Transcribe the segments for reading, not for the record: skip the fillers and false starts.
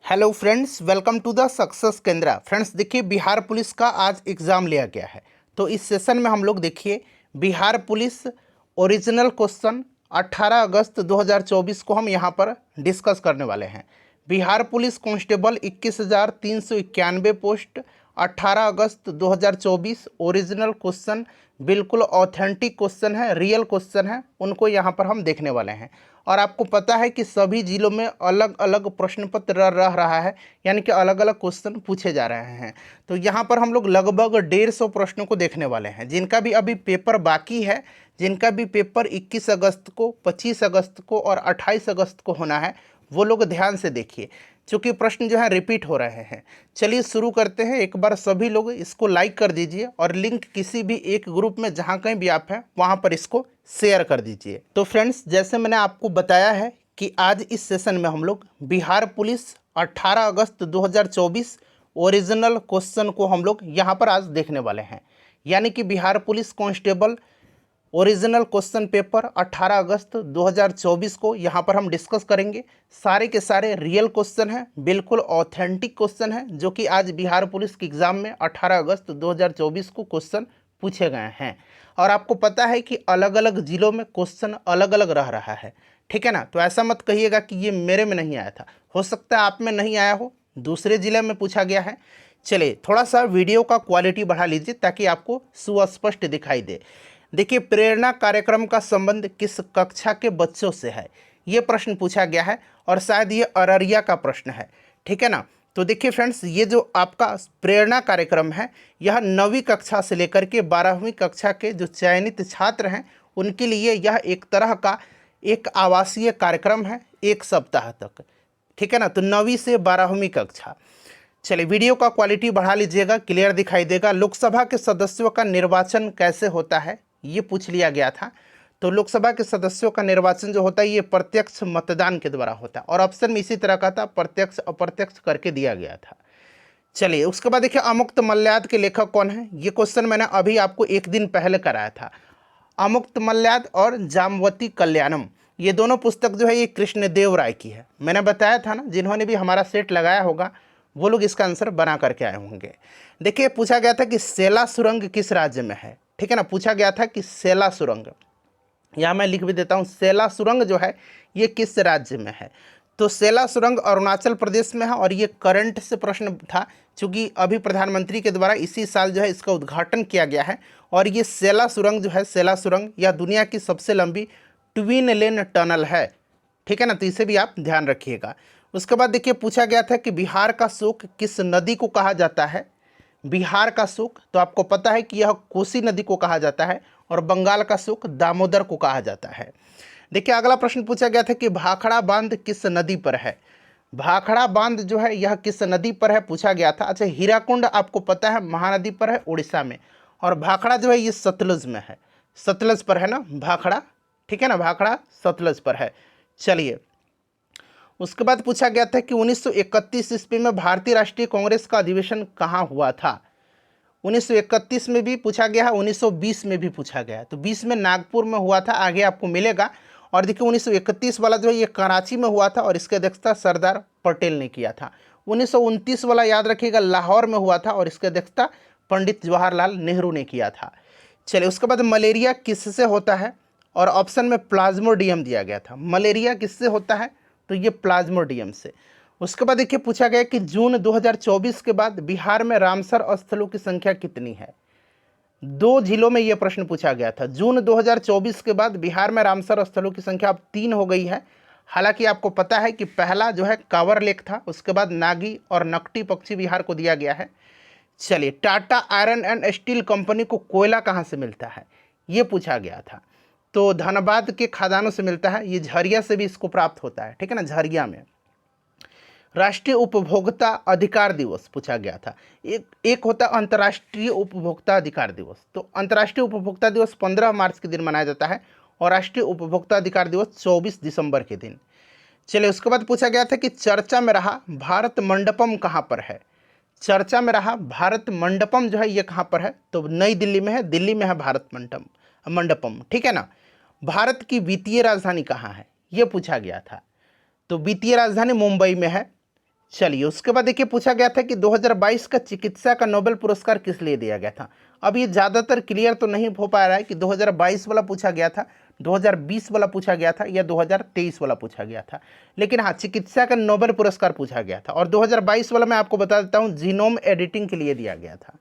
Hello friends, welcome to the success Kendra. Friends देखिए, Bihar police का आज एग्ज़ाम लिया गया है। तो इस सेशन में हम लोग देखिए बिहार पुलिस ओरिजिनल क्वेश्चन 18 अगस्त 2024 को हम यहाँ पर डिस्कस करने वाले हैं। बिहार पुलिस कांस्टेबल 21,391 पोस्ट 18 अगस्त 2024 ओरिजिनल क्वेश्चन, बिल्कुल ऑथेंटिक क्वेश्चन है, रियल क्वेश्चन है, उनको यहाँ पर हम देखने वाले हैं। और आपको पता है कि सभी जिलों में अलग अलग प्रश्न पत्र रह रहा है, यानी कि अलग अलग क्वेश्चन पूछे जा रहे हैं। तो यहाँ पर हम लोग लगभग 150 प्रश्नों को देखने वाले हैं। जिनका भी अभी पेपर बाकी है, जिनका भी पेपर 21 अगस्त को, 25 अगस्त को और 28 अगस्त को होना है, वो लोग ध्यान से देखिए, क्योंकि प्रश्न जो है रिपीट हो रहे हैं। चलिए शुरू करते हैं। एक बार सभी लोग इसको लाइक कर दीजिए और लिंक किसी भी एक ग्रुप में जहाँ कहीं भी आप हैं वहाँ पर इसको शेयर कर दीजिए। तो फ्रेंड्स, जैसे मैंने आपको बताया है कि आज इस सेशन में हम लोग बिहार पुलिस 18 अगस्त 2024 ओरिजिनल क्वेश्चन को हम लोग यहाँ पर आज देखने वाले हैं। यानी कि Bihar police constable original question paper 18 अगस्त 2024 को यहाँ पर हम डिस्कस करेंगे। सारे के सारे रियल क्वेश्चन हैं, बिल्कुल ऑथेंटिक क्वेश्चन हैं, जो कि आज बिहार पुलिस के एग्ज़ाम में 18 अगस्त 2024 को क्वेश्चन पूछे गए हैं। और आपको पता है कि अलग अलग ज़िलों में क्वेश्चन अलग अलग रह रहा है, ठीक है ना। तो ऐसा मत कहिएगा कि ये मेरे में नहीं आया था, हो सकता है आप में नहीं आया हो, दूसरे ज़िले में पूछा गया है। चलिए थोड़ा सा वीडियो का क्वालिटी बढ़ा लीजिए ताकि आपको सुस्पष्ट दिखाई दे। देखिए, प्रेरणा कार्यक्रम का संबंध किस कक्षा के बच्चों से है, ये प्रश्न पूछा गया है और शायद ये अररिया का प्रश्न है, ठीक है ना। तो देखिए फ्रेंड्स, ये जो आपका प्रेरणा कार्यक्रम है, यह 9वीं कक्षा से लेकर के 12वीं कक्षा के जो चयनित छात्र हैं उनके लिए यह एक तरह का एक आवासीय कार्यक्रम है, 1 सप्ताह तक, ठीक है ना। तो 9वीं से 12वीं कक्षा। चलिए वीडियो का क्वालिटी बढ़ा लीजिएगा, क्लियर दिखाई देगा। लोकसभा के सदस्यों का निर्वाचन कैसे होता है, ये पूछ लिया गया था। तो लोकसभा के सदस्यों का निर्वाचन जो होता है ये प्रत्यक्ष मतदान के द्वारा होता है, और ऑप्शन में इसी तरह का था, प्रत्यक्ष अप्रत्यक्ष करके दिया गया था। चलिए उसके बाद देखिए, अमुक्त मल्ल्याद के लेखक कौन है, ये क्वेश्चन मैंने अभी आपको एक दिन पहले कराया था। अमुक्त मल्ल्याद और जामवती कल्याणम, ये दोनों पुस्तक जो है ये कृष्णदेव राय की है। मैंने बताया था ना, जिन्होंने भी हमारा सेट लगाया होगा वो लोग इसका आंसर बना करके आए होंगे। देखिए पूछा गया था कि सेला सुरंग किस राज्य में है, ठीक है ना। पूछा गया था कि सेला सुरंग, यहाँ मैं लिख भी देता हूँ, सेला सुरंग जो है ये किस राज्य में है। तो सेला सुरंग अरुणाचल प्रदेश में है, और ये करंट से प्रश्न था, चूँकि अभी प्रधानमंत्री के द्वारा इसी साल जो है इसका उद्घाटन किया गया है। और ये सेला सुरंग जो है, सेला सुरंग यह दुनिया की सबसे लंबी ट्विन लेन टनल है, ठीक है ना। तो इसे भी आप ध्यान रखिएगा। उसके बाद देखिए, पूछा गया था कि बिहार का शोक किस नदी को कहा जाता है। बिहार का शोक, तो आपको पता है कि यह कोसी नदी को कहा जाता है, और बंगाल का शोक दामोदर को कहा जाता है। देखिए अगला प्रश्न पूछा गया था कि भाखड़ा बांध किस नदी पर है। भाखड़ा बांध जो है यह किस नदी पर है पूछा गया था। अच्छा, हीराकुंड आपको पता है महानदी पर है, उड़ीसा में, और भाखड़ा जो है ये सतलुज में है, सतलज पर है ना भाखड़ा, ठीक है ना, भाखड़ा सतलज पर है। चलिए उसके बाद पूछा गया था कि 1931 ईस्वी में भारतीय राष्ट्रीय कांग्रेस का अधिवेशन कहाँ हुआ था। 1931 में भी पूछा गया है, 1920 में भी पूछा गया है। तो 20 में नागपुर में हुआ था, आगे आपको मिलेगा। और देखिए 1931 वाला जो है ये कराची में हुआ था, और इसकी अध्यक्षता सरदार पटेल ने किया था। 1929 वाला याद रखिएगा लाहौर में हुआ था, और इसकी अध्यक्षता पंडित जवाहरलाल नेहरू ने किया था। चलिए उसके बाद मलेरिया किससे होता है, और ऑप्शन में प्लाज्मोडियम दिया गया था। मलेरिया किससे होता है, तो ये प्लाज्मोडियम से। उसके बाद देखिए पूछा गया कि जून 2024 के बाद बिहार में रामसर स्थलों की संख्या कितनी है। 2 जिलों में यह प्रश्न पूछा गया था। जून 2024 के बाद बिहार में रामसर स्थलों की संख्या अब 3 हो गई है। हालांकि आपको पता है कि पहला जो है कांवर लेक था, उसके बाद नागी और नकटी पक्षी बिहार को दिया गया है। चलिए, Tata iron and steel company को कोयला कहाँ से मिलता है, ये पूछा गया था। तो धनबाद के खदानों से मिलता है, ये झरिया से भी इसको प्राप्त होता है, ठीक है ना, झरिया में। राष्ट्रीय उपभोक्ता अधिकार दिवस पूछा गया था। एक होता है अंतर्राष्ट्रीय उपभोक्ता अधिकार दिवस। तो अंतर्राष्ट्रीय उपभोक्ता दिवस 15 मार्च के दिन मनाया जाता है, और राष्ट्रीय उपभोक्ता अधिकार दिवस 24 दिसंबर के दिन। चलिए उसके बाद पूछा गया था कि चर्चा में रहा भारत मंडपम कहाँ पर है। चर्चा में रहा भारत मंडपम जो है ये कहाँ पर है, तो नई दिल्ली में है, दिल्ली में है भारत मंडपम, ठीक है ना। भारत की वित्तीय राजधानी कहाँ है, ये पूछा गया था। तो वित्तीय राजधानी मुंबई में है। चलिए उसके बाद देखिए पूछा गया था कि 2022 का चिकित्सा का नोबेल पुरस्कार किस लिए दिया गया था। अब ये ज़्यादातर क्लियर तो नहीं हो पा रहा है कि 2022 वाला पूछा गया था, 2020 वाला पूछा गया था या 2023 वाला पूछा गया था, लेकिन हाँ चिकित्सा का नोबेल पुरस्कार पूछा गया था। और 2022 वाला मैं आपको बता देता हूँ जीनोम एडिटिंग के लिए दिया गया था।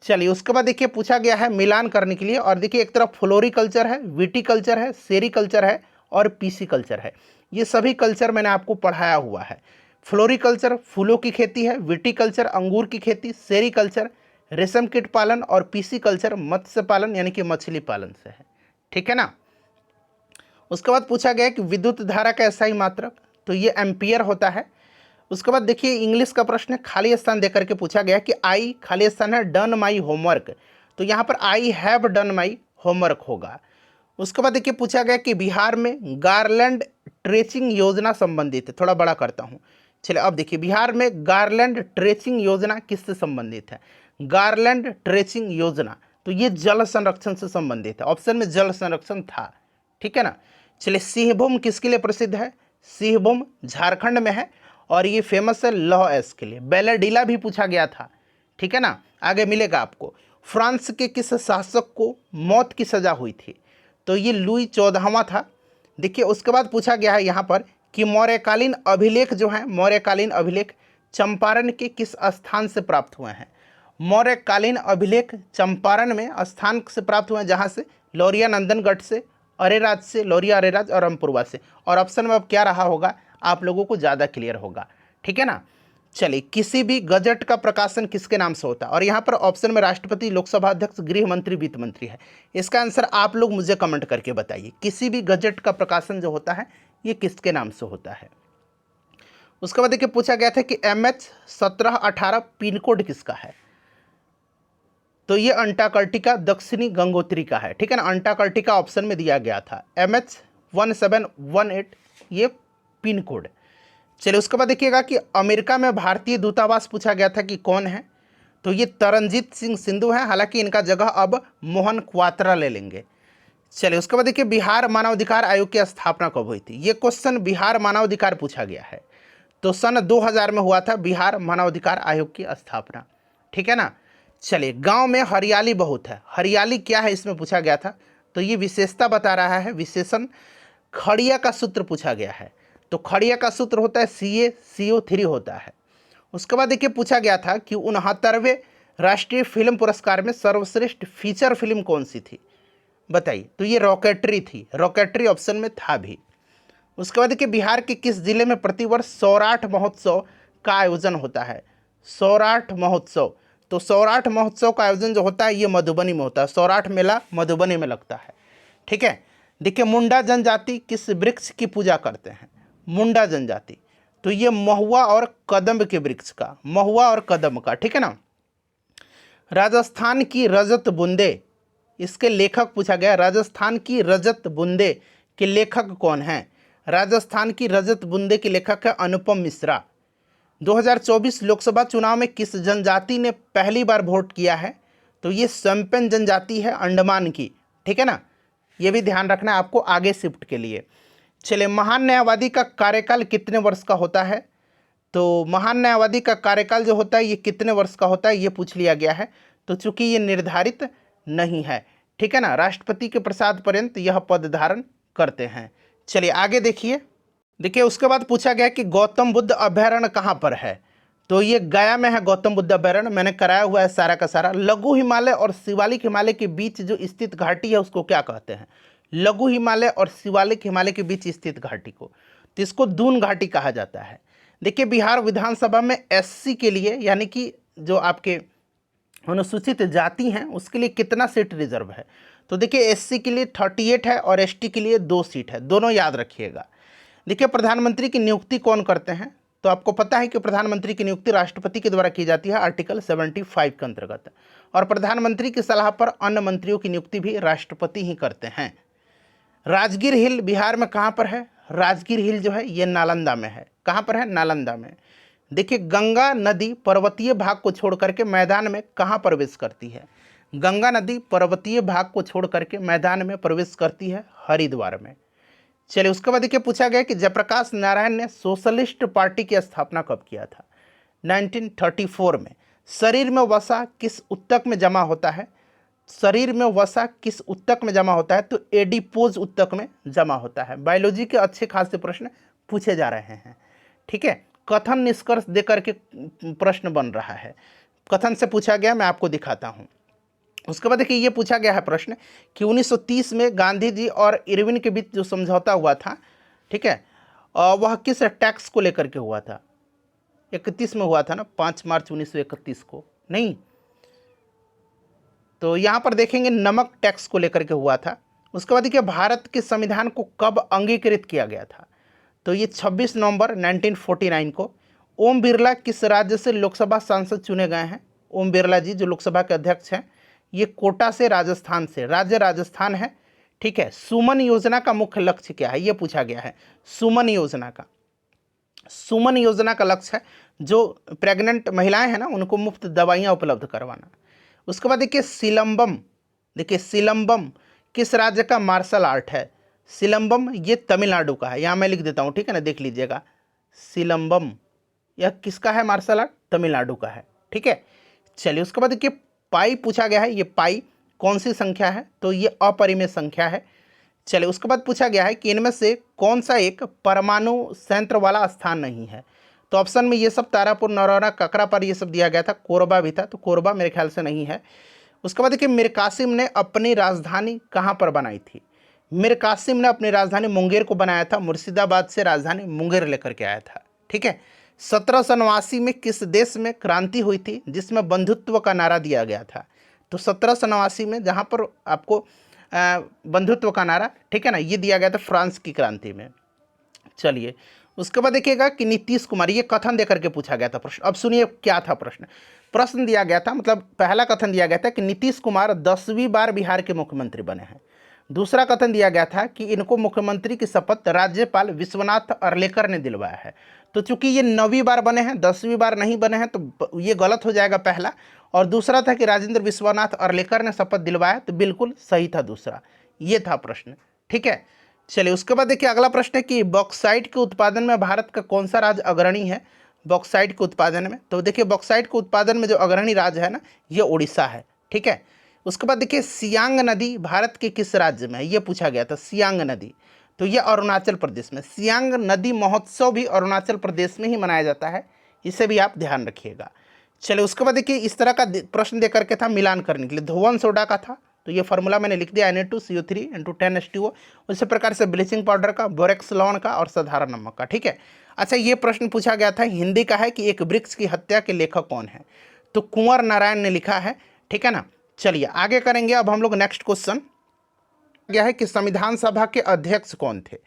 चलिए उसके बाद देखिए पूछा गया है मिलान करने के लिए, और देखिए एक तरफ फ्लोरिकल्चर है, विटिकल्चर है, सेरिकल्चर है और पीसिकल्चर है। ये सभी कल्चर मैंने आपको पढ़ाया हुआ है। फ्लोरिकल्चर फूलों की खेती है, विटिकल्चर अंगूर की खेती, सेरिकल्चर रेशम कीट पालन और पीसिकल्चर मत्स्य पालन यानी कि मछली पालन से है। ठीक है ना। उसके बाद पूछा गया कि विद्युत धारा का एसआई मात्रक, तो ये एम्पियर होता है। उसके बाद देखिए इंग्लिश का प्रश्न है, खाली स्थान देकर के पूछा गया कि आई खाली स्थान है डन माई होमवर्क, तो यहाँ पर I have done my homework होगा। उसके बाद देखिए पूछा गया कि बिहार में गारलैंड ट्रेचिंग योजना संबंधित है, थोड़ा बड़ा करता हूँ। चलिए अब देखिए बिहार में गारलैंड ट्रेचिंग योजना किससे संबंधित है। गारलैंड ट्रेचिंग योजना तो ये जल संरक्षण से संबंधित है, ऑप्शन में जल संरक्षण था। ठीक है ना। चलिए सिंहभूम किसके लिए प्रसिद्ध है। सिंहभूम झारखंड में है और ये फेमस है लौह एस के लिए। बेलाडीला भी पूछा गया था। ठीक है ना, आगे मिलेगा आपको। फ्रांस के किस शासक को मौत की सजा हुई थी, तो ये लुई 14वां था। देखिए उसके बाद पूछा गया है यहाँ पर कि मौर्यकालीन अभिलेख जो है, मौर्यकालीन अभिलेख चंपारण के किस स्थान से प्राप्त हुए हैं। मौर्यकालीन अभिलेख चंपारण में स्थान से प्राप्त हुए हैं, जहाँ से लौरिया नंदनगढ़ से, अरेराज से, लौरिया अरेराज और रामपुरवा से। और ऑप्शन में अब क्या रहा होगा आप लोगों को ज़्यादा क्लियर होगा। ठीक है ना। चलिए किसी भी गजट का प्रकाशन किसके नाम से होता है, और यहाँ पर ऑप्शन में राष्ट्रपति, लोकसभा अध्यक्ष, गृह मंत्री, वित्त मंत्री है। इसका आंसर आप लोग मुझे कमेंट करके बताइए, किसी भी गजट का प्रकाशन जो होता है ये किसके नाम से होता है। उसके बाद देखिए पूछा गया था कि MH 1718 पिन कोड किसका है, तो ये अंटार्कटिका दक्षिणी गंगोत्री का है। ठीक है ना, अंटार्कटिका ऑप्शन में दिया गया था। MH 1718 ये पिन कोड। चलिए उसके बाद देखिएगा कि अमेरिका में भारतीय दूतावास पूछा गया था कि कौन है, तो ये तरनजीत सिंह सिंधु है, हालांकि इनका जगह अब मोहन क्वात्रा ले लेंगे। चलिए उसके बाद देखिए बिहार मानवाधिकार आयोग की स्थापना कब हुई थी, ये क्वेश्चन बिहार मानवाधिकार पूछा गया है, तो सन 2000 में हुआ था बिहार मानवाधिकार आयोग की स्थापना। ठीक है ना। चलिए गांव में हरियाली बहुत है, हरियाली क्या है इसमें पूछा गया था, तो ये विशेषता बता रहा है, विशेषण। खड़िया का सूत्र पूछा गया है, तो खड़िया का सूत्र होता है CaCO3 होता है। उसके बाद देखिए पूछा गया था कि 69वें राष्ट्रीय फिल्म पुरस्कार में सर्वश्रेष्ठ फीचर फिल्म कौन सी थी, बताइए, तो ये रॉकेटरी थी, रॉकेटरी ऑप्शन में था भी। उसके बाद देखिए बिहार के किस जिले में प्रतिवर्ष सौराठ महोत्सव का आयोजन होता है। सौराठ महोत्सव, तो सौराठ महोत्सव का आयोजन जो होता है ये मधुबनी में होता है, सौराठ मेला मधुबनी में लगता है। ठीक है। देखिए मुंडा जनजाति किस वृक्ष की पूजा करते हैं, मुंडा जनजाति, तो ये महुआ और कदम्ब के वृक्ष का, महुआ और कदम्ब का। ठीक है ना। राजस्थान की रजत बूंदे, इसके लेखक पूछा गया, राजस्थान की रजत बूंदे के लेखक कौन हैं। राजस्थान की रजत बूंदे के लेखक है अनुपम मिश्रा। 2024 लोकसभा चुनाव में किस जनजाति ने पहली बार वोट किया है, तो ये सम्पन जनजाति है अंडमान की। ठीक है ना, ये भी ध्यान रखना है आपको आगे शिफ्ट के लिए। चलिए महान न्यायवादी का कार्यकाल कितने वर्ष का होता है, तो महान न्यायवादी का कार्यकाल जो होता है ये कितने वर्ष का होता है ये पूछ लिया गया है, तो चूंकि ये निर्धारित नहीं है। ठीक है ना, राष्ट्रपति के प्रसाद पर्यंत यह पद धारण करते हैं। चलिए आगे देखिए। देखिए उसके बाद पूछा गया कि गौतम बुद्ध अभयारण्य कहाँ पर है, तो ये गया में है गौतम बुद्ध अभयारण्य, मैंने कराया हुआ है सारा का सारा। लघु हिमालय और शिवालिक हिमालय के बीच जो स्थित घाटी है उसको क्या कहते हैं, लघु हिमालय और शिवालिक हिमालय के बीच स्थित घाटी को, तो इसको दून घाटी कहा जाता है। देखिए बिहार विधानसभा में SC के लिए यानी कि जो आपके अनुसूचित जाति हैं उसके लिए कितना सीट रिजर्व है, तो देखिए SC के लिए 38 है और ST के लिए 2 सीट है, दोनों याद रखिएगा। देखिए प्रधानमंत्री की नियुक्ति कौन करते हैं, तो आपको पता है कि प्रधानमंत्री की नियुक्ति राष्ट्रपति के द्वारा की जाती है आर्टिकल 75 के अंतर्गत, और प्रधानमंत्री की सलाह पर अन्य मंत्रियों की नियुक्ति भी राष्ट्रपति ही करते हैं। राजगीर हिल बिहार में कहाँ पर है, राजगीर हिल जो है ये नालंदा में है। कहाँ पर है, नालंदा में। देखिए गंगा नदी पर्वतीय भाग को छोड़ करके मैदान में कहाँ प्रवेश करती है, गंगा नदी पर्वतीय भाग को छोड़ करके मैदान में प्रवेश करती है हरिद्वार में। चलिए उसके बाद देखिए पूछा गया कि जयप्रकाश नारायण ने सोशलिस्ट पार्टी की स्थापना कब किया था? 1934 में। शरीर में वसा किस ऊतक में जमा होता है? शरीर में वसा किस ऊतक में जमा होता है? तो एडिपोज ऊतक में जमा होता है। बायोलॉजी के अच्छे खासे प्रश्न पूछे जा रहे हैं, ठीक है। कथन निष्कर्ष देकर के प्रश्न बन रहा है, कथन से पूछा गया, मैं आपको दिखाता हूँ। उसके बाद देखिए ये पूछा गया है प्रश्न कि 1930 में गांधी जी और इरविन के बीच जो समझौता हुआ था, ठीक है, वह किस टैक्स को लेकर के हुआ था? 31 में हुआ था ना, 5 मार्च 1931 को, नहीं तो यहाँ पर देखेंगे नमक टैक्स को लेकर के हुआ था। उसके बाद देखिए भारत के संविधान को कब अंगीकृत किया गया था? तो ये 26 नवंबर 1949 को। ओम बिरला किस राज्य से लोकसभा सांसद चुने गए हैं? ओम बिरला जी जो लोकसभा के अध्यक्ष हैं, ये कोटा से, राजस्थान से, राज्य राजस्थान है, ठीक है। सुमन योजना का मुख्य लक्ष्य क्या है? ये पूछा गया है। सुमन योजना का लक्ष्य है जो प्रेग्नेंट महिलाएं हैं ना, उनको मुफ्त दवाइयाँ उपलब्ध करवाना। उसके बाद देखिए सिलंबम किस राज्य का मार्शल आर्ट है? सिलंबम ये तमिलनाडु का है, यहाँ मैं लिख देता हूँ, ठीक है ना, देख लीजिएगा। सिलंबम यह किसका है मार्शल आर्ट? तमिलनाडु का है, ठीक है। चलिए उसके बाद देखिए पाई पूछा गया है। ये पाई कौन सी संख्या है? तो ये अपरिमेय संख्या है। चलिए उसके बाद पूछा गया है कि इनमें से कौन सा एक परमाणु संयंत्र वाला स्थान नहीं है? तो ऑप्शन में ये सब तारापुर, नरौरा, ककरा पर ये सब दिया गया था, कोरबा भी था, तो कोरबा मेरे ख्याल से नहीं है। उसके बाद देखिए मीर कासिम ने अपनी राजधानी कहाँ पर बनाई थी? मीर कासिम ने अपनी राजधानी मुंगेर को बनाया था, मुर्शिदाबाद से राजधानी मुंगेर लेकर के आया था, ठीक है। 1789 में किस देश में क्रांति हुई थी जिसमें बंधुत्व का नारा दिया गया था? तो 1789 में जहाँ पर आपको बंधुत्व का नारा, ठीक है ना, ये दिया गया था फ्रांस की क्रांति में। चलिए उसके बाद देखिएगा कि नीतीश कुमार, ये कथन देकर के पूछा गया था प्रश्न। अब सुनिए क्या था प्रश्न दिया गया था, मतलब पहला कथन दिया गया था कि नीतीश कुमार 10वीं बार बिहार के मुख्यमंत्री बने हैं। दूसरा कथन दिया गया था कि इनको मुख्यमंत्री की शपथ राज्यपाल विश्वनाथ अर्लेकर ने दिलवाया है। तो चूंकि ये 9वीं बार बने हैं, 10वीं बार नहीं बने हैं, तो ये गलत हो जाएगा पहला। और दूसरा था कि राजेंद्र विश्वनाथ अर्लेकर ने शपथ दिलवाया, तो बिल्कुल सही था दूसरा। ये था प्रश्न, ठीक है। चलिए उसके बाद देखिए अगला प्रश्न है कि बॉक्साइट के उत्पादन में भारत का कौन सा राज्य अग्रणी है? बॉक्साइट के उत्पादन में, तो देखिए बॉक्साइट के उत्पादन में जो अग्रणी राज्य है ना, ये उड़ीसा है, ठीक है। उसके बाद देखिए सियांग नदी भारत के किस राज्य में है? ये पूछा गया था, सियांग नदी, तो ये अरुणाचल प्रदेश में। सियांग नदी महोत्सव भी अरुणाचल प्रदेश में ही मनाया जाता है, इसे भी आप ध्यान रखिएगा। चलिए उसके बाद देखिए इस तरह का प्रश्न दे करके था मिलान करने के लिए, धोवन सोडा का था, तो ये फार्मूला मैंने लिख दिया, Na2CO3 × 10H2O। उसी प्रकार से ब्लीचिंग पाउडर का, बोरेक्स लवण का और साधारण नमक का, ठीक है। अच्छा ये प्रश्न पूछा गया था हिंदी का है कि एक वृक्ष की हत्या के लेखक कौन है? तो कुंवर नारायण ने लिखा है, ठीक है ना। चलिए आगे करेंगे अब हम लोग नेक्स्ट क्वेश्चन। गया है कि संविधान सभा के अध्यक्ष कौन थे?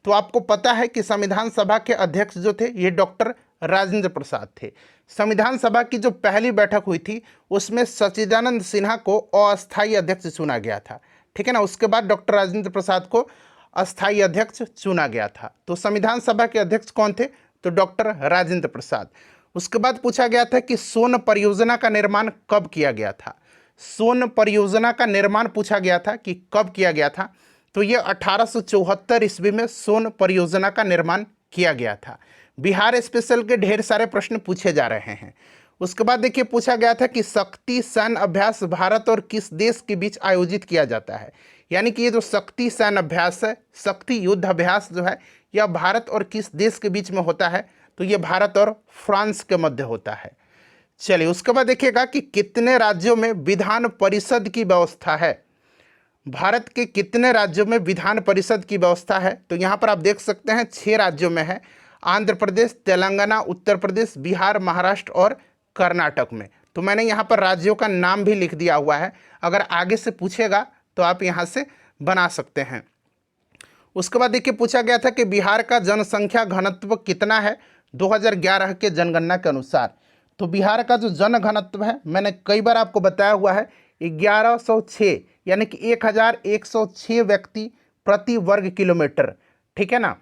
तो आपको पता है कि संविधान सभा के अध्यक्ष जो थे ये डॉक्टर राजेंद्र प्रसाद थे। संविधान सभा की जो पहली बैठक हुई थी उसमें सच्चिदानंद सिन्हा को अस्थायी अध्यक्ष चुना गया था, ठीक है ना। उसके बाद डॉक्टर राजेंद्र प्रसाद को अस्थायी अध्यक्ष चुना गया था। तो संविधान सभा के अध्यक्ष कौन थे? तो डॉक्टर राजेंद्र प्रसाद। उसके बाद पूछा गया था कि सोन परियोजना का निर्माण कब किया गया था? सोन परियोजना का निर्माण पूछा गया था कि कब किया गया था? तो ये 1874 ईस्वी में सोन परियोजना का निर्माण किया गया था। बिहार स्पेशल के ढेर सारे प्रश्न पूछे जा रहे हैं। उसके बाद देखिए पूछा गया था कि शक्ति सैन्य अभ्यास भारत और किस देश के बीच आयोजित किया जाता है? यानी कि ये जो शक्ति सैन्य अभ्यास है, शक्ति युद्ध अभ्यास जो है, यह भारत और किस देश के बीच में होता है? तो ये भारत और फ्रांस के मध्य होता है। चलिए उसके बाद देखिएगा कि कितने राज्यों में विधान परिषद की व्यवस्था है? भारत के कितने राज्यों में विधान परिषद की व्यवस्था है? तो यहाँ पर आप देख सकते हैं 6 राज्यों में है, आंध्र प्रदेश, तेलंगाना, उत्तर प्रदेश, बिहार, महाराष्ट्र और कर्नाटक में। तो मैंने यहाँ पर राज्यों का नाम भी लिख दिया हुआ है, अगर आगे से पूछेगा तो आप यहाँ से बना सकते हैं। उसके बाद देखिए पूछा गया था कि बिहार का जनसंख्या घनत्व कितना है 2011 के जनगणना के अनुसार? तो बिहार का जो जनघनत्व है मैंने कई बार आपको बताया हुआ है 1106, यानी कि 1106 व्यक्ति प्रति वर्ग किलोमीटर, ठीक है ना।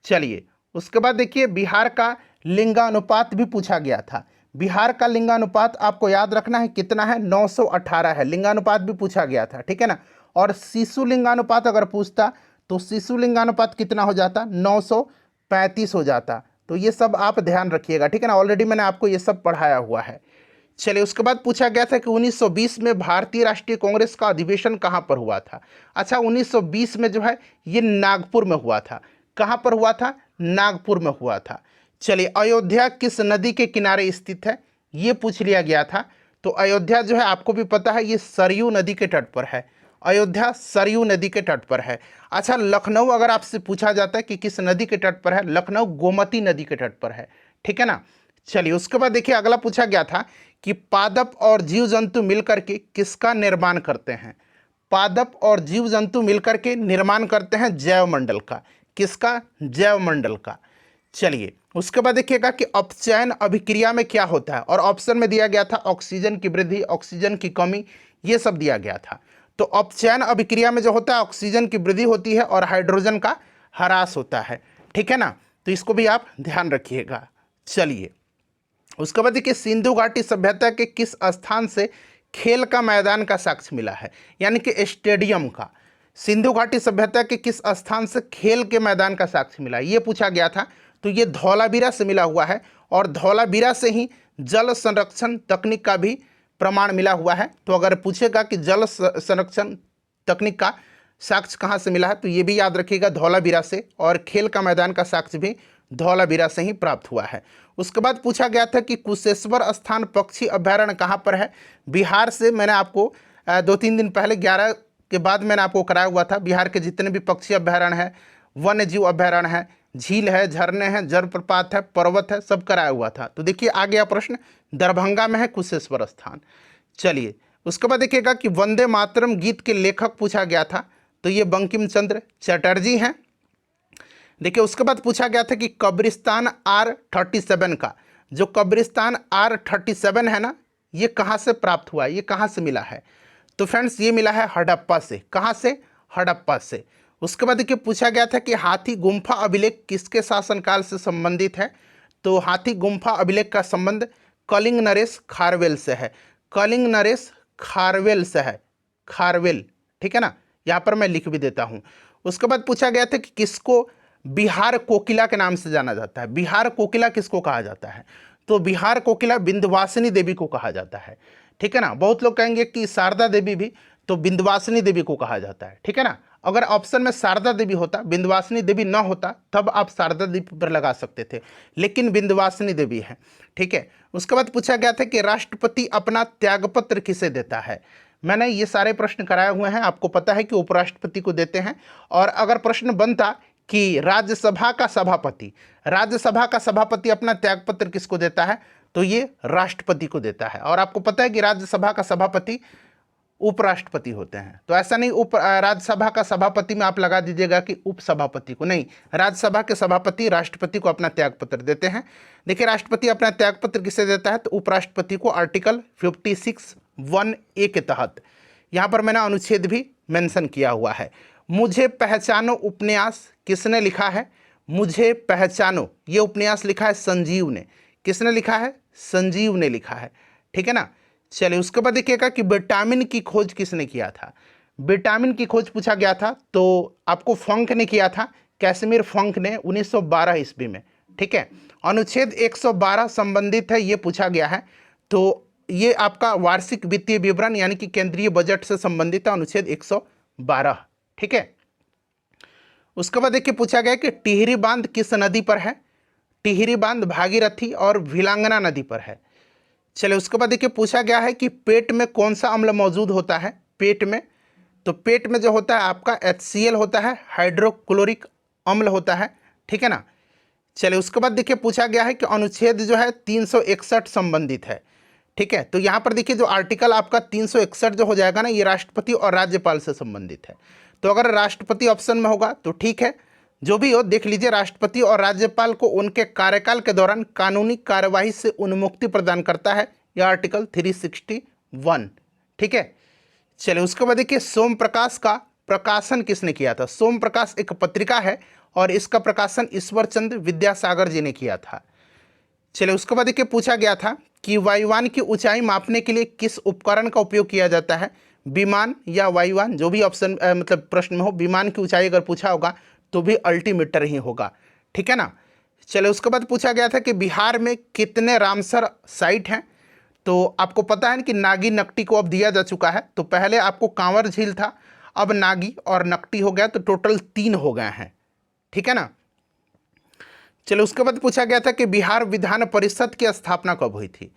चलिए उसके बाद देखिए बिहार का लिंगानुपात भी पूछा गया था। बिहार का लिंगानुपात आपको याद रखना है कितना है? 918 है। लिंगानुपात भी पूछा गया था, ठीक है ना। और शिशु लिंगानुपात अगर पूछता तो शिशु लिंगानुपात कितना हो जाता, 935 हो जाता। तो ये सब आप ध्यान रखिएगा, ठीक है ना, ऑलरेडी मैंने आपको ये सब पढ़ाया हुआ है। चलिए, उसके बाद पूछा गया था कि 1920 में भारतीय राष्ट्रीय कांग्रेस का अधिवेशन कहाँ पर हुआ था। अच्छा, 1920 में जो है ये नागपुर में हुआ था। कहाँ पर हुआ था, नागपुर में हुआ था। चलिए, अयोध्या किस नदी के किनारे स्थित है, ये पूछ लिया गया था। तो अयोध्या जो है आपको भी पता है ये सरयू नदी के तट पर है। अयोध्या सरयू नदी के तट पर है। अच्छा, लखनऊ अगर आपसे पूछा जाता है कि किस नदी के तट पर है, लखनऊ गोमती नदी के तट पर है, ठीक है ना। चलिए, उसके बाद देखिए अगला पूछा गया था कि पादप और जीव जंतु मिलकर के किसका निर्माण करते हैं। पादप और जीव जंतु मिलकर के निर्माण करते हैं जैव मंडल का। किसका, जैव मंडल का। चलिए, उसके बाद देखिएगा कि अपचयन अभिक्रिया में क्या होता है, और ऑप्शन में दिया गया था ऑक्सीजन की वृद्धि, ऑक्सीजन की कमी, ये सब दिया गया था। तो अपचयन अभिक्रिया में जो होता है ऑक्सीजन की वृद्धि होती है और हाइड्रोजन का ह्रास होता है, ठीक है ना। तो इसको भी आप ध्यान रखिएगा। चलिए, उसके बाद देखिए सिंधु घाटी सभ्यता के किस स्थान से खेल का मैदान का साक्ष्य मिला है, यानी कि स्टेडियम का। सिंधु घाटी सभ्यता के किस स्थान से खेल के मैदान का साक्ष्य मिला, ये पूछा गया था। तो ये धौलावीरा से मिला हुआ है, और धौलावीरा से ही जल संरक्षण तकनीक का भी प्रमाण मिला हुआ है। तो अगर पूछेगा कि जल संरक्षण तकनीक का साक्ष्य कहाँ से मिला है, तो ये भी याद रखिएगा धौलावीरा से, और खेल का मैदान का साक्ष्य भी धौलावीरा से ही प्राप्त हुआ है। उसके बाद पूछा गया था कि कुशेश्वर स्थान पक्षी अभ्यारण्य कहाँ पर है। बिहार से मैंने आपको 2-3 दिन पहले 11 के बाद मैंने आपको कराया हुआ था। बिहार के जितने भी पक्षी अभ्यारण्य है, वन्य जीव अभ्यारण्य है, झील है, झरने हैं, जलप्रपात है, पर्वत है, सब कराया हुआ था। तो देखिए आ गया प्रश्न, दरभंगा में है कुशेश्वर स्थान। चलिए, उसके बाद देखिएगा कि वंदे मातरम गीत के लेखक पूछा गया था। तो ये बंकिम चंद्र चटर्जी हैं। देखिए, उसके बाद पूछा गया था कि कब्रिस्तान R37 का, जो कब्रिस्तान R37 है ना, ये कहाँ से प्राप्त हुआ है, ये कहाँ से मिला है। तो फ्रेंड्स ये मिला है हड़प्पा से। कहाँ से, हड़प्पा से। उसके बाद देखिए पूछा गया था कि हाथी गुम्फा अभिलेख किसके शासनकाल से संबंधित है। तो हाथी गुम्फा अभिलेख का संबंध कलिंग नरेश खारवेल से है। कलिंग नरेश खारवेल से है, खारवेल, ठीक है ना, यहाँ पर मैं लिख भी देता हूँ। उसके बाद पूछा गया था कि किसको बिहार कोकिला के नाम से जाना जाता है। बिहार कोकिला किसको कहा जाता है, तो बिहार कोकिला विंध्यवासिनी देवी को कहा जाता है, ठीक है ना। बहुत लोग कहेंगे कि शारदा देवी भी, तो विंध्यवासिनी देवी को कहा जाता है, ठीक है ना। अगर ऑप्शन में शारदा देवी होता, विंध्यवासिनी देवी ना होता, तब आप शारदा देवी पर लगा सकते थे, लेकिन विंध्यवासिनी देवी है, ठीक है। उसके बाद पूछा गया था कि राष्ट्रपति अपना त्यागपत्र किसे देता है। मैंने ये सारे प्रश्न कराए हुए हैं, आपको पता है कि उपराष्ट्रपति को देते हैं। और अगर प्रश्न बनता कि राज्यसभा का सभापति, राज्यसभा का सभापति अपना त्यागपत्र किसको देता है, तो ये राष्ट्रपति को देता है। और आपको पता है कि राज्यसभा का सभापति उपराष्ट्रपति होते हैं। तो ऐसा नहीं राज्यसभा का सभापति में आप लगा दीजिएगा कि उपसभापति को, नहीं, राज्यसभा के सभापति राष्ट्रपति को अपना त्यागपत्र देते हैं। देखिए, राष्ट्रपति अपना त्यागपत्र किसे देता है, तो उपराष्ट्रपति को आर्टिकल 56(1)(a) के तहत। यहाँ पर मैंने अनुच्छेद भी मेंशन किया हुआ है। मुझे पहचानो उपन्यास किसने लिखा है, मुझे पहचानो ये उपन्यास लिखा है संजीव ने। किसने लिखा है, संजीव ने लिखा है, ठीक है ना। चलिए, उसके बाद देखिएगा कि विटामिन की खोज किसने किया था। विटामिन की खोज पूछा गया था, तो आपको फंक ने किया था, कैसिमिर फंक ने 1912 ईस्वी में, ठीक है। अनुच्छेद 112 संबंधित है, ये पूछा गया है। तो ये आपका वार्षिक वित्तीय विवरण यानी कि केंद्रीय बजट से संबंधित है, अनुच्छेद 112, ठीक है। उसके बाद देखिए पूछा गया कि टिहरी बांध किस नदी पर है। टिहरी बांध भागीरथी और भिलांगना नदी पर है। चलिए, उसके बाद देखिए पूछा गया है कि पेट में कौन सा अम्ल मौजूद होता है। पेट में, तो पेट में जो होता है आपका HCl होता है, हाइड्रोक्लोरिक अम्ल होता है, ठीक है ना। चलिए, उसके बाद देखिए पूछा गया है कि अनुच्छेद जो है 361 संबंधित है, ठीक है। तो यहाँ पर देखिए जो आर्टिकल आपका 361 जो हो जाएगा ना, ये राष्ट्रपति और राज्यपाल से संबंधित है। तो अगर राष्ट्रपति ऑप्शन में होगा तो ठीक है, जो भी हो देख लीजिए। राष्ट्रपति और राज्यपाल को उनके कार्यकाल के दौरान कानूनी कार्यवाही से उन्मुक्ति प्रदान करता है, यह आर्टिकल 361, ठीक है। चलिए, उसके बाद देखिए सोम प्रकाश का प्रकाशन किसने किया था। सोम प्रकाश एक पत्रिका है और इसका प्रकाशन ईश्वर चंद्र विद्यासागर जी ने किया था। चलिए, उसके बाद देखिए पूछा गया था कि वायुयान की ऊंचाई मापने के लिए किस उपकरण का उपयोग किया जाता है। विमान या वायुयान, जो भी ऑप्शन मतलब प्रश्न में हो, विमान की ऊंचाई अगर पूछा होगा तो भी अल्टीमीटर ही होगा, ठीक है ना। चलो उसके बाद पूछा गया था कि बिहार में कितने रामसर साइट हैं। तो आपको पता है कि नागी नकटी को अब दिया जा चुका है। तो पहले आपको कांवर झील था, अब नागी और नकटी हो गया, तो टोटल 3 हो गए हैं, ठीक है ना। चलो उसके बाद पूछा गया था कि बिहार विधान परिषद की स्थापना कब हुई थी।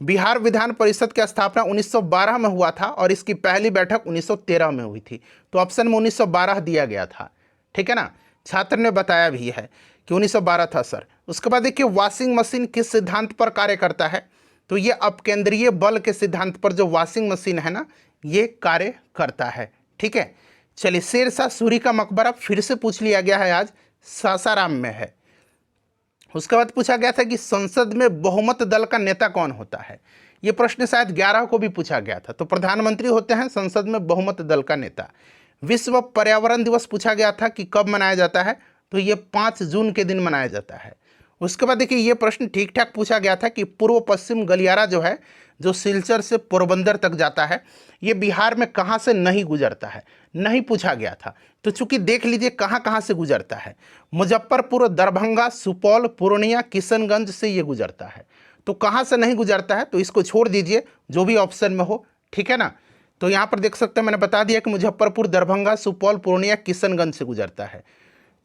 बिहार विधान परिषद की स्थापना 1912 में हुआ था और इसकी पहली बैठक 1913 में हुई थी। तो ऑप्शन में 1912 दिया गया था, ठीक है ना। छात्र ने बताया भी है कि 1912 था सर। उसके बाद देखिए वॉशिंग मशीन किस सिद्धांत पर कार्य करता है। तो ये अपकेंद्रीय बल के सिद्धांत पर जो वॉशिंग मशीन है ना, ये कार्य करता है, ठीक है। चलिए शेरशाह सूरी का मकबरा फिर से पूछ लिया गया है, आज सासाराम में है। उसके बाद पूछा गया था कि संसद में बहुमत दल का नेता कौन होता है। ये प्रश्न शायद 11 को भी पूछा गया था। तो प्रधानमंत्री होते हैं संसद में बहुमत दल का नेता। विश्व पर्यावरण दिवस पूछा गया था कि कब मनाया जाता है। तो ये 5 जून के दिन मनाया जाता है। उसके बाद देखिए ये प्रश्न ठीक ठाक पूछा गया था कि पूर्व पश्चिम गलियारा जो है, जो सिलचर से पोरबंदर तक जाता है, ये बिहार में कहाँ से नहीं गुजरता है, नहीं पूछा गया था। तो चूंकि देख लीजिए कहाँ कहाँ से गुजरता है, मुजफ्फरपुर, दरभंगा, सुपौल, पूर्णिया, किशनगंज से ये गुजरता है। तो कहाँ से नहीं गुजरता है तो इसको छोड़ दीजिए, जो भी ऑप्शन में हो, ठीक है ना। तो यहाँ पर देख सकते हैं मैंने बता दिया कि मुजफ्फरपुर, दरभंगा, सुपौल, पूर्णिया, किशनगंज से गुजरता है।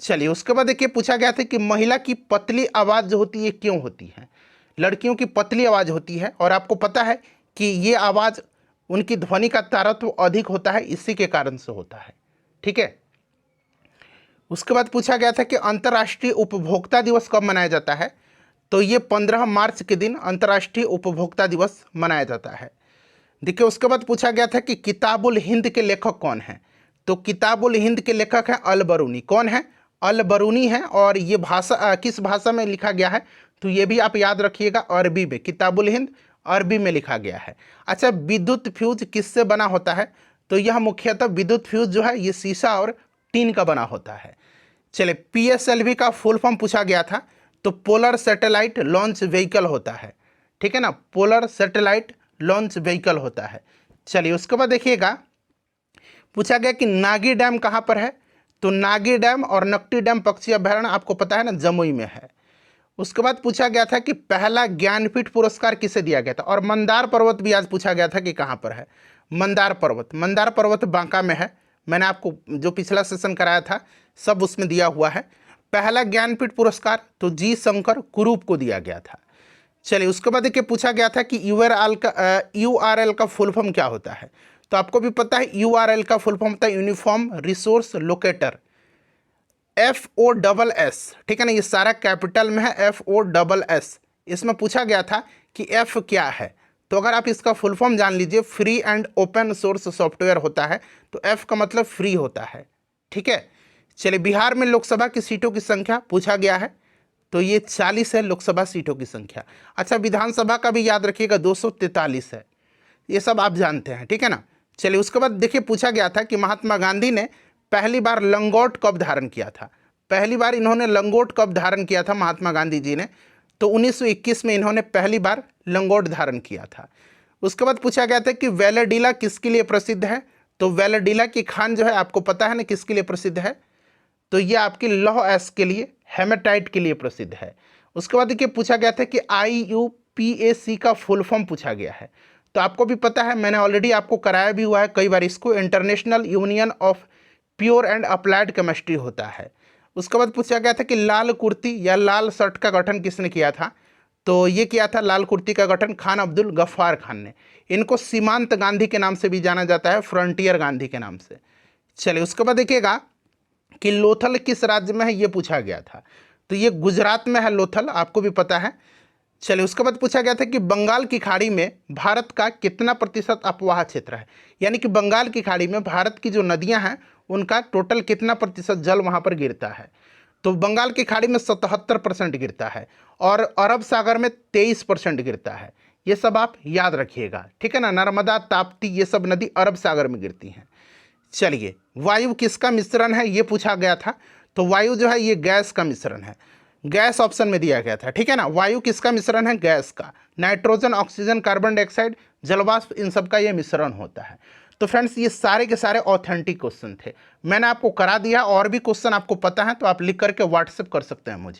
चलिए उसके बाद देखिए पूछा गया था कि महिला की पतली आवाज़ जो होती है क्यों होती है। लड़कियों की पतली आवाज़ होती है और आपको पता है कि ये आवाज़, उनकी ध्वनि का तारतम्य अधिक होता है, इसी के कारण से होता है, ठीक है। उसके बाद पूछा गया था कि अंतर्राष्ट्रीय उपभोक्ता दिवस कब मनाया जाता है। तो ये 15 मार्च के दिन अंतर्राष्ट्रीय उपभोक्ता दिवस मनाया जाता है। देखिए उसके बाद पूछा गया था कि किताबुल हिंद के लेखक कौन हैं। तो किताबुल हिंद के लेखक हैं अल बरूनी। कौन है? अल बरूनी है। और ये भाषा किस भाषा में लिखा गया है तो ये भी आप याद रखिएगा, अरबी में। किताबुल हिंद अरबी में लिखा गया है। अच्छा, विद्युत फ्यूज किससे बना होता है। तो यह मुख्यतः विद्युत फ्यूज जो है ये शीशा और टीन का बना होता है। चलिए PSLV का फुल फॉर्म पूछा गया था। तो पोलर सैटेलाइट लॉन्च व्हीकल होता है, ठीक है ना। पोलर सैटेलाइट लॉन्च व्हीकल होता है। चलिए उसके बाद देखिएगा पूछा गया कि नागी डैम कहाँ पर है। तो नागी डैम और नकटी डैम पक्षी अभयारण्य आपको पता है ना, जमुई में है। उसके बाद पूछा गया था कि पहला ज्ञानपीठ पुरस्कार किसे दिया गया था। और मंदार पर्वत भी आज पूछा गया था कि कहाँ पर है। मंदार पर्वत बांका में है। मैंने आपको जो पिछला सेशन कराया था सब उसमें दिया हुआ है। पहला ज्ञानपीठ पुरस्कार तो जी शंकर कुरूप को दिया गया था। चलिए उसके बाद देखिए पूछा गया था कि URL का फुल फॉर्म क्या होता है। तो आपको भी पता है URL का फुल फॉर्म होता है यूनिफॉर्म रिसोर्स लोकेटर, FOSS, ठीक है ना। ये सारा कैपिटल में है, FOSS। इसमें पूछा गया था कि F क्या है। तो अगर आप इसका फुल फॉर्म जान लीजिए, free and open source software होता है। तो F का मतलब फ्री होता है, ठीक है। चलिए बिहार में लोकसभा की सीटों की संख्या पूछा गया है। तो ये 40 है लोकसभा सीटों की संख्या। अच्छा, विधानसभा का भी याद रखिएगा 243 है। ये सब आप जानते हैं, ठीक है ना। चलिए उसके बाद देखिए पूछा गया था कि महात्मा गांधी ने पहली बार लंगोट कब धारण किया था। पहली बार इन्होंने लंगोट कब धारण किया था महात्मा गांधी जी ने। तो 1921 में इन्होंने पहली बार लंगोट धारण किया था। उसके बाद पूछा गया था कि वेलेडिला किसके लिए प्रसिद्ध है। तो वेलेडिला की खान जो है आपको पता है ना किसके लिए प्रसिद्ध है। तो ये आपकी लौह अयस्क के लिए, हेमेटाइट के लिए प्रसिद्ध है। उसके बाद देखिए पूछा गया था कि IUPAC का फुल फॉर्म पूछा गया है। तो आपको भी पता है, मैंने ऑलरेडी आपको कराया भी हुआ है कई बार इसको, international union of pure and applied chemistry होता है। उसके बाद पूछा गया था कि लाल कुर्ती या लाल शर्ट का गठन किसने किया था। तो ये किया था लाल कुर्ती का गठन खान अब्दुल गफ्फार खान ने। इनको सीमांत गांधी के नाम से भी जाना जाता है, फ्रंटियर गांधी के नाम से। चलिए उसके बाद देखिएगा कि लोथल किस राज्य में है, ये पूछा गया था। तो ये गुजरात में है लोथल, आपको भी पता है। चलिए उसके बाद पूछा गया था कि बंगाल की खाड़ी में भारत का कितना प्रतिशत अपवाह क्षेत्र है। यानी कि बंगाल की खाड़ी में भारत की जो नदियां हैं उनका टोटल कितना प्रतिशत जल वहां पर गिरता है। तो बंगाल की खाड़ी में 77% गिरता है और अरब सागर में 23% गिरता है। ये सब आप याद रखिएगा, ठीक है ना। नर्मदा, ताप्ती, ये सब नदी अरब सागर में गिरती हैं। चलिए वायु किसका मिश्रण है ये पूछा गया था। तो वायु जो है ये गैस का मिश्रण है, गैस ऑप्शन में दिया गया था, ठीक है ना। वायु किसका मिश्रण है? गैस का। नाइट्रोजन, ऑक्सीजन, कार्बन डाइऑक्साइड, जलवाष्प, इन सब का ये मिश्रण होता है। तो फ्रेंड्स ये सारे के सारे ऑथेंटिक क्वेश्चन थे, मैंने आपको करा दिया। और भी क्वेश्चन आपको पता है तो आप लिख करके व्हाट्सएप कर सकते हैं मुझे।